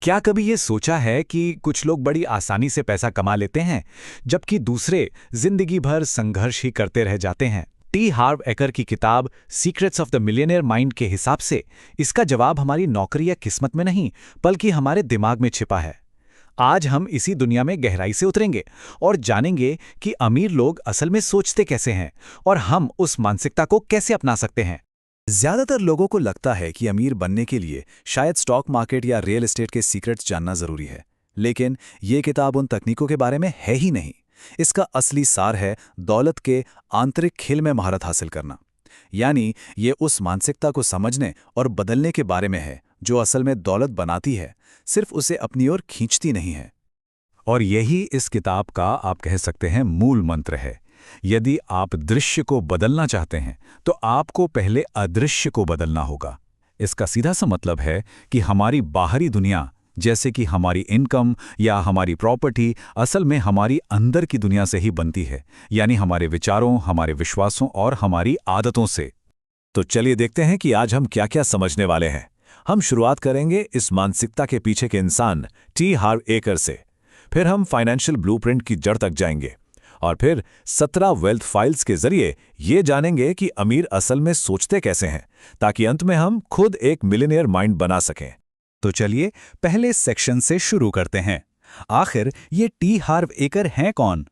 क्या कभी ये सोचा है कि कुछ लोग बड़ी आसानी से पैसा कमा लेते हैं, जबकि दूसरे जिंदगी भर संघर्ष ही करते रह जाते हैं? टी हार्व एकर की किताब secrets of the millionaire mind के हिसाब से इसका जवाब हमारी नौकरी या किस्मत में नहीं, बल्कि हमारे दिमाग में छिपा है। आज हम इसी दुनिया में गहराई से उतरेंगे और जानेंगे कि अमीर लोग असल में सोचते कैसे हैं और हम उस मानसिकता को कैसे अपना सकते हैं। ज्यादातर लोगों को लगता है कि अमीर बनने के लिए शायद स्टॉक मार्केट या रियल एस्टेट के सीक्रेट्स जानना जरूरी है, लेकिन ये किताब उन तकनीकों के बारे में है ही नहीं। इसका असली सार है दौलत के आंतरिक खेल में महारत हासिल करना। यानी ये उस मानसिकता को समझने और बदलने के बारे में है जो असल में दौलत बनाती है, सिर्फ उसे अपनी ओर खींचती नहीं है। और यही इस किताब का आप कह सकते हैं मूल मंत्र है। यदि आप दृश्य को बदलना चाहते हैं तो आपको पहले अदृश्य को बदलना होगा। इसका सीधा सा मतलब है कि हमारी बाहरी दुनिया, जैसे कि हमारी इनकम या हमारी प्रॉपर्टी, असल में हमारी अंदर की दुनिया से ही बनती है, यानी हमारे विचारों, हमारे विश्वासों और हमारी आदतों से। तो चलिए देखते हैं कि आज हम क्या-क्या समझने वाले हैं। हम शुरुआत करेंगे इस मानसिकता के पीछे के इंसान टी हार्व एकर से। फिर हम फाइनेंशियल ब्लूप्रिंट की जड़ तक जाएंगे और फिर 17 वेल्थ फाइल्स के जरिए ये जानेंगे कि अमीर असल में सोचते कैसे हैं, ताकि अंत में हम खुद एक मिलियनेयर माइंड बना सकें। तो चलिए पहले सेक्शन से शुरू करते हैं। आखिर ये टी हार्व एकर हैं कौन?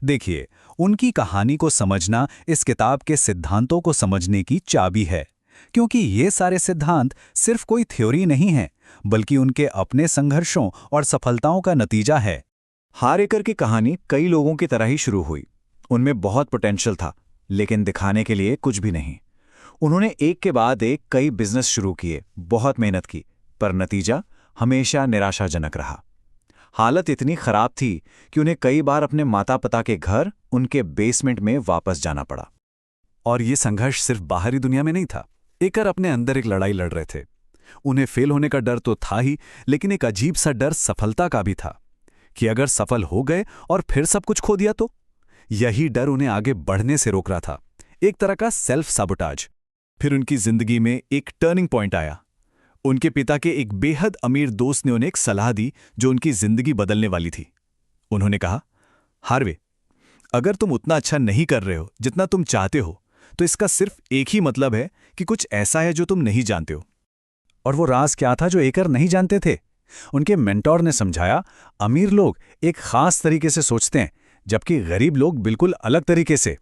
देखिए, उनकी कहानी को समझना इस किताब के सिद्धांतों को समझने की चाबी है, क्योंकि ये सारे सिद्धांत सिर्फ कोई थ्योरी नहीं है, बल्कि उनके अपने संघर्षों और सफलताओं का नतीजा है। हार्व एकर की कहानी कई लोगों की तरह ही शुरू हुई। उनमें बहुत पोटेंशियल था, लेकिन दिखाने के लिए कुछ भी नहीं। उन्होंने एक के बाद एक कई बिजनेस शुरू किए, बहुत मेहनत की, पर नतीजा हमेशा निराशाजनक रहा। हालत इतनी खराब थी कि उन्हें कई बार अपने माता पिता के घर, उनके बेसमेंट में वापस जाना पड़ा। और ये संघर्ष सिर्फ बाहरी दुनिया में नहीं था। एकर अपने अंदर एक लड़ाई लड़ रहे थे। उन्हें फेल होने का डर तो था ही, लेकिन एक अजीब सा डर सफलता का भी था कि अगर सफल हो गए और फिर सब कुछ खो दिया तो। यही डर उन्हें आगे बढ़ने से रोक रहा था, एक तरह का सेल्फ साबोटाज। फिर उनकी जिंदगी में एक टर्निंग पॉइंट आया। उनके पिता के एक बेहद अमीर दोस्त ने उन्हें एक सलाह दी जो उनकी जिंदगी बदलने वाली थी। उन्होंने कहा, हार्वे, अगर तुम उतना अच्छा नहीं कर रहे हो जितना तुम चाहते हो, तो इसका सिर्फ एक ही मतलब है कि कुछ ऐसा है जो तुम नहीं जानते हो। और वो राज क्या था जो एकर नहीं जानते थे? उनके मेंटोर ने समझाया, अमीर लोग एक खास तरीके से सोचते हैं, जबकि गरीब लोग बिल्कुल अलग तरीके से।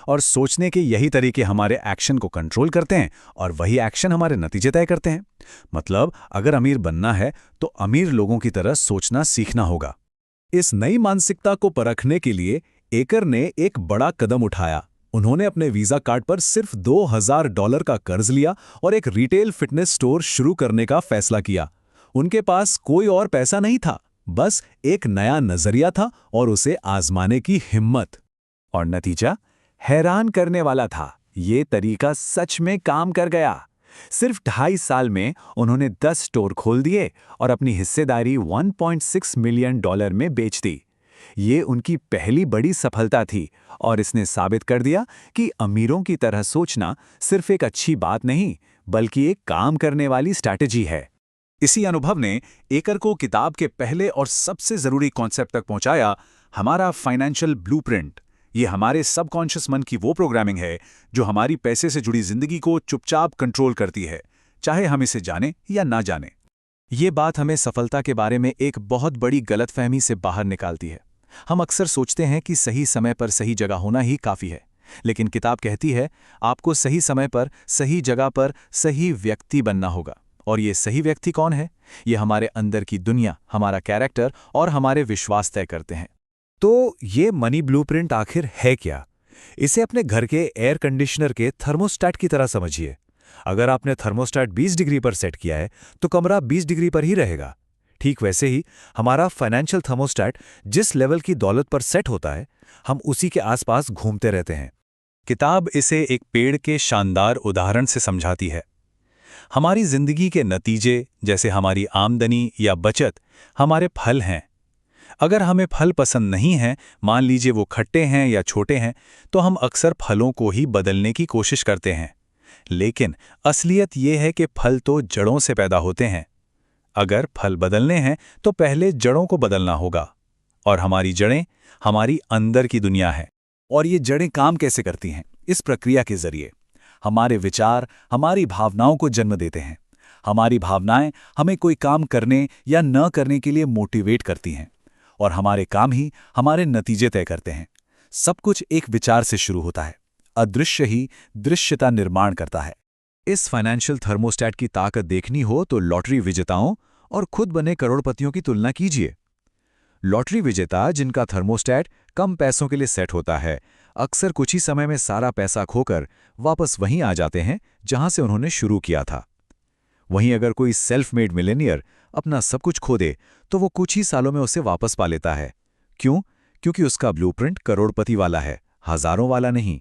और सोचने के यही तरीके हमारे एक्शन को कंट्रोल करते हैं और वही एक्शन हमारे नतीजे तय करते हैं। मतलब, अगर अमीर बनना है तो अमीर लोगों की तरह सोचना सीखना होगा। इस नई मानसिकता को परखने के लिए एकर ने एक बड़ा कदम उठाया। उन्होंने अपने वीजा कार्ड पर सिर्फ $2000 का कर्ज लिया और एक रिटेल फिटनेस स्टोर शुरू करने का फैसला किया। उनके पास कोई और पैसा नहीं था, बस एक नया नजरिया था और उसे आजमाने की हिम्मत। और नतीजा हैरान करने वाला था। ये तरीका सच में काम कर गया। सिर्फ 2.5 साल में उन्होंने 10 स्टोर खोल दिए और अपनी हिस्सेदारी $1.6 मिलियन में बेच दी। ये उनकी पहली बड़ी सफलता थी और इसने साबित कर दिया कि अमीरों की तरह सोचना सिर्फ एक अच्छी बात नहीं, बल्कि एक काम करने वाली स्ट्रैटेजी है। इसी अनुभव ने एकर को किताब के पहले और सबसे जरूरी कॉन्सेप्ट तक पहुंचाया, हमारा फाइनेंशियल ब्लूप्रिंट। ये हमारे सबकॉन्शियस मन की वो प्रोग्रामिंग है जो हमारी पैसे से जुड़ी जिंदगी को चुपचाप कंट्रोल करती है, चाहे हम इसे जाने या ना जाने। ये बात हमें सफलता के बारे में एक बहुत बड़ी गलतफहमी से बाहर निकालती है। हम अक्सर सोचते हैं कि सही समय पर सही जगह होना ही काफी है, लेकिन किताब कहती है आपको सही समय पर सही जगह पर सही व्यक्ति बनना होगा। और ये सही व्यक्ति कौन है? ये हमारे अंदर की दुनिया, हमारा कैरेक्टर और हमारे विश्वास तय करते हैं। तो ये मनी ब्लूप्रिंट आखिर है क्या? इसे अपने घर के एयर कंडीशनर के थर्मोस्टेट की तरह समझिए। अगर आपने थर्मोस्टेट 20 डिग्री पर सेट किया है तो कमरा 20 डिग्री पर ही रहेगा। ठीक वैसे ही हमारा फाइनेंशियल थर्मोस्टेट जिस लेवल की दौलत पर सेट होता है, हम उसी के आसपास घूमते रहते हैं। किताब इसे एक पेड़ के शानदार उदाहरण से समझाती है। हमारी जिंदगी के नतीजे, जैसे हमारी आमदनी या बचत, हमारे फल हैं। अगर हमें फल पसंद नहीं हैं, मान लीजिए वो खट्टे हैं या छोटे हैं, तो हम अक्सर फलों को ही बदलने की कोशिश करते हैं। लेकिन असलियत ये है कि फल तो जड़ों से पैदा होते हैं। अगर फल बदलने हैं तो पहले जड़ों को बदलना होगा। और हमारी जड़ें हमारी अंदर की दुनिया है। और ये जड़ें काम कैसे करती हैं? इस प्रक्रिया के जरिए हमारे विचार हमारी भावनाओं को जन्म देते हैं। हमारी भावनाएं हमें कोई काम करने या न करने के लिए मोटिवेट करती हैं, और हमारे काम ही हमारे नतीजे तय करते हैं। सब कुछ एक विचार से शुरू होता है। अदृश्य ही दृश्यता निर्माण करता है। इस फाइनेंशियल थर्मोस्टैट की ताकत देखनी हो तो लॉटरी विजेताओं और खुद बने करोड़पतियों की तुलना कीजिए। लॉटरी विजेता, जिनका थर्मोस्टैट कम पैसों के लिए सेट होता है, अक्सर कुछ ही समय में सारा पैसा खोकर वापस वहीं आ जाते हैं जहां से उन्होंने शुरू किया था। वहीं अगर कोई सेल्फ मेड मिलेनियर अपना सब कुछ खो दे तो वो कुछ ही सालों में उसे वापस पा लेता है। क्यों? क्योंकि उसका ब्लूप्रिंट करोड़पति वाला है, हजारों वाला नहीं।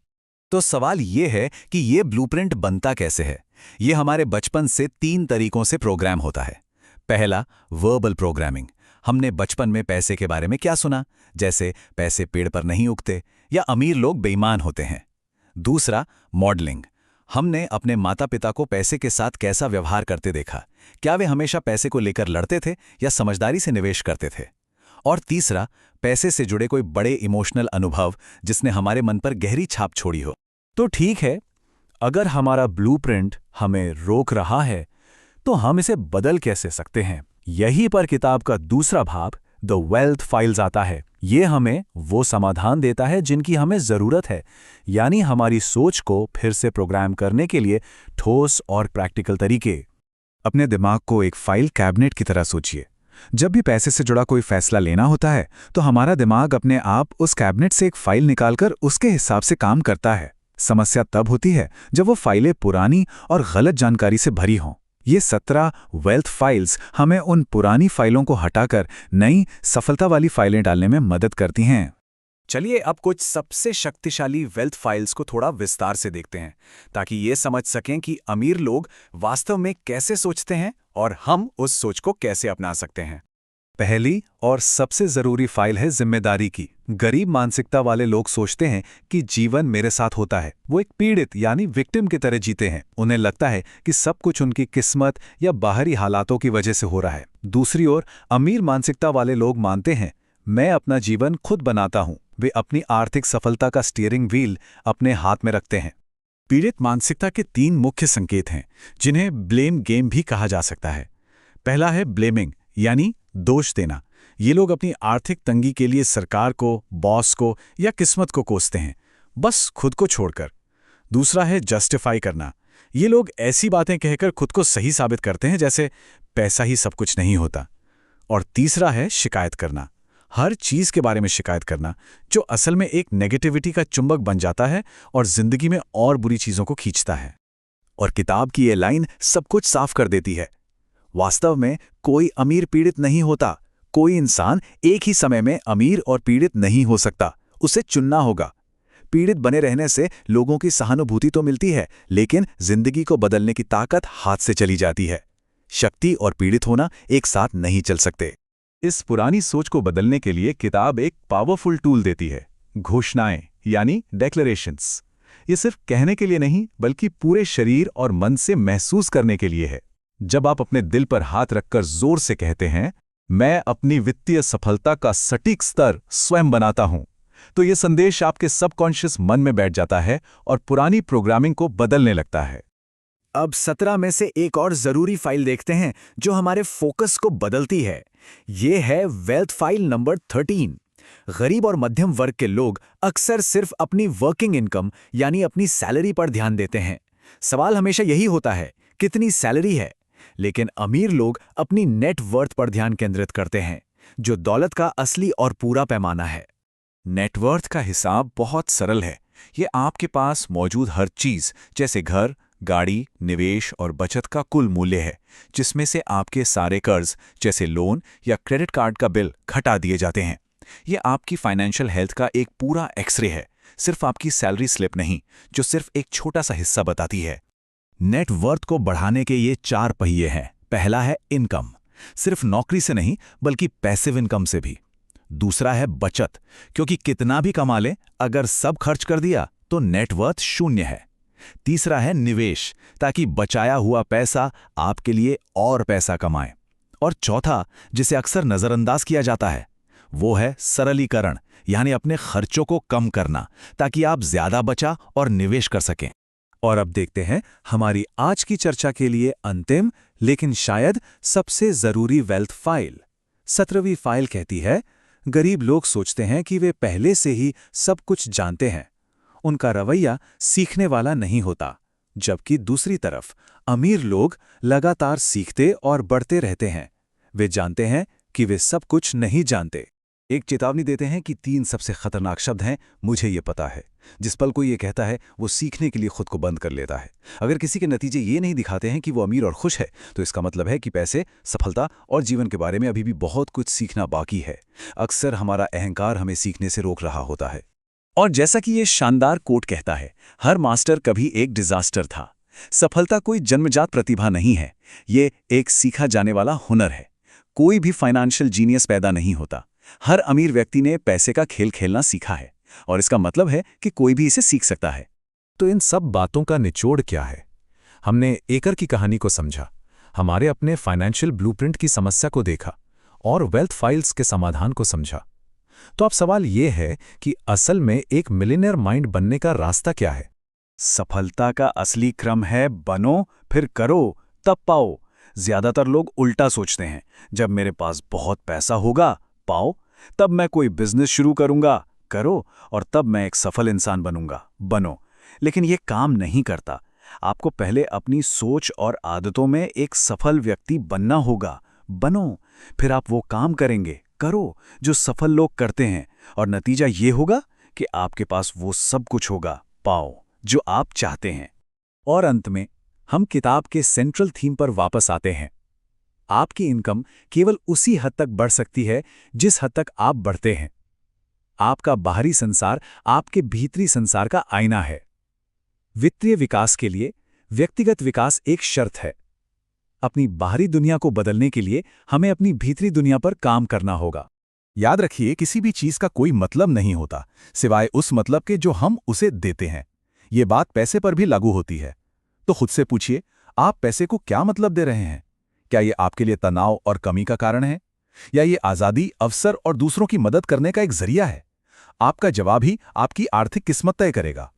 तो सवाल ये है कि ये ब्लूप्रिंट बनता कैसे है? ये हमारे बचपन से 3 तरीकों से प्रोग्राम होता है। पहला, वर्बल प्रोग्रामिंग। हमने बचपन में पैसे के बारे में क्या सुना? जैसे पैसे पेड़ पर नहीं उगते या अमीर लोग बेईमान होते हैं। दूसरा, मॉडलिंग। हमने अपने माता पिता को पैसे के साथ कैसा व्यवहार करते देखा। क्या वे हमेशा पैसे को लेकर लड़ते थे या समझदारी से निवेश करते थे? और तीसरा, पैसे से जुड़े कोई बड़े इमोशनल अनुभव जिसने हमारे मन पर गहरी छाप छोड़ी हो। तो ठीक है, अगर हमारा ब्लूप्रिंट हमें रोक रहा है तो हम इसे बदल कैसे सकते हैं? यहीं पर किताब का दूसरा भाग द वेल्थ फाइल्स आता है। ये हमें वो समाधान देता है जिनकी हमें जरूरत है, यानी हमारी सोच को फिर से प्रोग्राम करने के लिए ठोस और प्रैक्टिकल तरीके। अपने दिमाग को एक फाइल कैबिनेट की तरह सोचिए। जब भी पैसे से जुड़ा कोई फैसला लेना होता है तो हमारा दिमाग अपने आप उस कैबिनेट से एक फाइल निकालकर उसके हिसाब से काम करता है। समस्या तब होती है जब वो फाइलें पुरानी और गलत जानकारी से भरी हों। ये 17 वेल्थ फाइल्स हमें उन पुरानी फाइलों को हटाकर नई सफलता वाली फाइलें डालने में मदद करती हैं। चलिए अब कुछ सबसे शक्तिशाली वेल्थ फाइल्स को थोड़ा विस्तार से देखते हैं, ताकि ये समझ सकें कि अमीर लोग वास्तव में कैसे सोचते हैं और हम उस सोच को कैसे अपना सकते हैं। पहली और सबसे जरूरी फाइल है जिम्मेदारी की। गरीब मानसिकता वाले लोग सोचते हैं कि जीवन मेरे साथ होता है। वो एक पीड़ित यानी विक्टिम की तरह जीते हैं। उन्हें लगता है कि सब कुछ उनकी किस्मत या बाहरी हालातों की वजह से हो रहा है। दूसरी ओर अमीर मानसिकता वाले लोग मानते हैं, मैं अपना जीवन खुद बनाता हूं। वे अपनी आर्थिक सफलता का स्टीयरिंग व्हील अपने हाथ में रखते हैं। पीड़ित मानसिकता के 3 मुख्य संकेत हैं, जिन्हें ब्लेम गेम भी कहा जा सकता है। पहला है ब्लेमिंग, यानी दोष देना। ये लोग अपनी आर्थिक तंगी के लिए सरकार को, बॉस को या किस्मत को कोसते हैं, बस खुद को छोड़कर। दूसरा है जस्टिफाई करना। ये लोग ऐसी बातें कहकर खुद को सही साबित करते हैं जैसे पैसा ही सब कुछ नहीं होता। और तीसरा है शिकायत करना। हर चीज के बारे में शिकायत करना, जो असल में एक नेगेटिविटी का चुंबक बन जाता है और जिंदगी में और बुरी चीजों को खींचता है। और किताब की ये लाइन सब कुछ साफ कर देती है। वास्तव में कोई अमीर पीड़ित नहीं होता। कोई इंसान एक ही समय में अमीर और पीड़ित नहीं हो सकता। उसे चुनना होगा। पीड़ित बने रहने से लोगों की सहानुभूति तो मिलती है, लेकिन जिंदगी को बदलने की ताकत हाथ से चली जाती है। शक्ति और पीड़ित होना एक साथ नहीं चल सकते। इस पुरानी सोच को बदलने के लिए किताब एक पावरफुल टूल देती है, घोषणाएं यानी डेक्लेरेशंस। ये सिर्फ कहने के लिए नहीं, बल्कि पूरे शरीर और मन से महसूस करने के लिए है। जब आप अपने दिल पर हाथ रखकर जोर से कहते हैं, मैं अपनी वित्तीय सफलता का सटीक स्तर स्वयं बनाता हूं, तो यह संदेश आपके सबकॉन्शियस मन में बैठ जाता है और पुरानी प्रोग्रामिंग को बदलने लगता है। अब 17 में से एक और जरूरी फाइल देखते हैं जो हमारे फोकस को बदलती है। ये है वेल्थ फाइल नंबर 13। गरीब और मध्यम वर्ग के लोग अक्सर सिर्फ अपनी वर्किंग इनकम यानी अपनी सैलरी पर ध्यान देते हैं। सवाल हमेशा यही होता है, कितनी सैलरी है? लेकिन अमीर लोग अपनी नेट वर्थ पर ध्यान केंद्रित करते हैं, जो दौलत का असली और पूरा पैमाना है। नेटवर्थ का हिसाब बहुत सरल है। ये आपके पास मौजूद हर चीज जैसे घर, गाड़ी, निवेश और बचत का कुल मूल्य है, जिसमें से आपके सारे कर्ज जैसे लोन या क्रेडिट कार्ड का बिल घटा दिए जाते हैं। ये आपकी फाइनेंशियल हेल्थ का एक पूरा एक्सरे है, सिर्फ आपकी सैलरी स्लिप नहीं, जो सिर्फ एक छोटा सा हिस्सा बताती है। नेटवर्थ को बढ़ाने के ये 4 पहिए हैं। पहला है इनकम, सिर्फ नौकरी से नहीं बल्कि पैसिव इनकम से भी। दूसरा है बचत, क्योंकि कितना भी कमा लें, अगर सब खर्च कर दिया तो नेटवर्थ शून्य है। तीसरा है निवेश, ताकि बचाया हुआ पैसा आपके लिए और पैसा कमाए। और चौथा, जिसे अक्सर नजरअंदाज किया जाता है, वो है सरलीकरण, यानी अपने खर्चों को कम करना ताकि आप ज्यादा बचा और निवेश कर सकें। और अब देखते हैं हमारी आज की चर्चा के लिए अंतिम लेकिन शायद सबसे जरूरी वेल्थ फाइल। 17वीं फाइल कहती है, गरीब लोग सोचते हैं कि वे पहले से ही सब कुछ जानते हैं। उनका रवैया सीखने वाला नहीं होता, जबकि दूसरी तरफ अमीर लोग लगातार सीखते और बढ़ते रहते हैं। वे जानते हैं कि वे सब कुछ नहीं जानते। एक चेतावनी देते हैं कि 3 सबसे खतरनाक शब्द हैं, मुझे ये पता है। जिस पल कोई ये कहता है, वो सीखने के लिए खुद को बंद कर लेता है। अगर किसी के नतीजे ये नहीं दिखाते हैं कि वो अमीर और खुश है, तो इसका मतलब है कि पैसे, सफलता और जीवन के बारे में अभी भी बहुत कुछ सीखना बाकी है। अक्सर हमारा अहंकार हमें सीखने से रोक रहा होता है। और जैसा कि ये शानदार कोट कहता है, हर मास्टर कभी एक डिजास्टर था। सफलता कोई जन्मजात प्रतिभा नहीं है, ये एक सीखा जाने वाला हुनर है। कोई भी फाइनेंशियल जीनियस पैदा नहीं होता। हर अमीर व्यक्ति ने पैसे का खेल खेलना सीखा है, और इसका मतलब है कि कोई भी इसे सीख सकता है। तो इन सब बातों का निचोड़ क्या है? हमने एकर की कहानी को समझा, हमारे अपने फाइनेंशियल ब्लूप्रिंट की समस्या को देखा और वेल्थ फाइल्स के समाधान को समझा। तो अब सवाल ये है कि असल में एक मिलियनेयर माइंड बनने का रास्ता क्या है? सफलता का असली क्रम है बनो, फिर करो, तब पाओ। ज्यादातर लोग उल्टा सोचते हैं, जब मेरे पास बहुत पैसा होगा, पाओ, तब मैं कोई बिजनेस शुरू करूंगा, करो, और तब मैं एक सफल इंसान बनूंगा, बनो। लेकिन ये काम नहीं करता। आपको पहले अपनी सोच और आदतों में एक सफल व्यक्ति बनना होगा, बनो। फिर आप वो काम करेंगे, करो, जो सफल लोग करते हैं, और नतीजा ये होगा कि आपके पास वो सब कुछ होगा, पाओ, जो आप चाहते हैं। और अंत में हम किताब के सेंट्रल थीम पर वापस आते हैं। आपकी इनकम केवल उसी हद तक बढ़ सकती है जिस हद तक आप बढ़ते हैं। आपका बाहरी संसार आपके भीतरी संसार का आईना है। वित्तीय विकास के लिए व्यक्तिगत विकास एक शर्त है। अपनी बाहरी दुनिया को बदलने के लिए हमें अपनी भीतरी दुनिया पर काम करना होगा। याद रखिए, किसी भी चीज का कोई मतलब नहीं होता सिवाय उस मतलब के जो हम उसे देते हैं। ये बात पैसे पर भी लागू होती है। तो खुद से पूछिए, आप पैसे को क्या मतलब दे रहे हैं? क्या ये आपके लिए तनाव और कमी का कारण है, या ये आज़ादी, अवसर और दूसरों की मदद करने का एक जरिया है? आपका जवाब ही आपकी आर्थिक किस्मत तय करेगा।